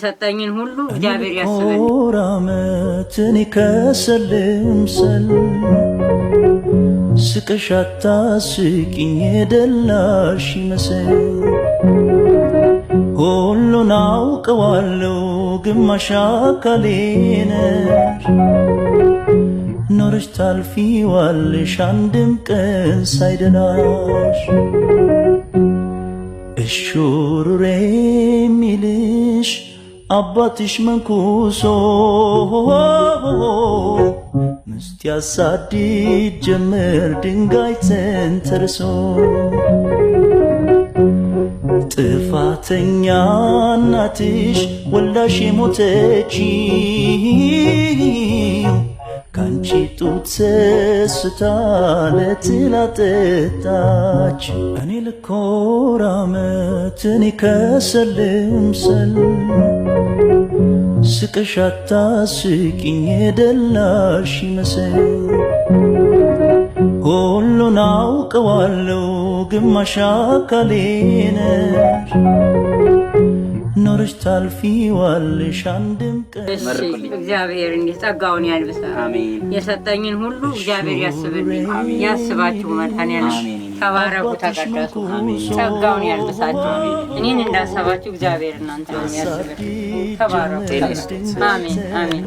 ሰጠኝን ሁሉ እግዚአብሔር ያስበልኝ። ራመትን ከሰልምሰል ስቀሻታ ስቂኝ የደላሽ ይመስል ሁሉን አውቀዋለሁ ግማሽ አካሌ ነሽ ኖረሽ ታልፊዋለሽ አንድም ቀን ሳይደላሽ እሹሩሬ ሚልሽ አባትሽ መንኩሶ ምስት ያሳድድ ጀመር ድንጋይ ተንተርሶ ጥፋተኛ እናትሽ ወልዳሽ የሞተችው ካንቺ ጡት ሰስታ ለትላጠጣች እኔ ልኮራመት እኔ ከሰልምሰል ስቀሻታ ስቂኝ የደላሽ ይመስል ሁሉን አውቀዋለሁ ግማሽ አካሌ ነሽ ኖረሽ ታልፊዋለሽ አንድም ቀን እግዚአብሔር እንዲህ ጸጋውን ያልብሳል። የሰጠኝን ሁሉ እግዚአብሔር ያስብልኝ። ያስባችሁ መድኃኒዓለም ተባረኩ፣ ተቀደሱ፣ ጸጋውን ያልብሳችሁ። እኔን እንዳሰባችሁ እግዚአብሔር እናንተን ያስብልኝ። ተባረኩ። አሜን አሜን።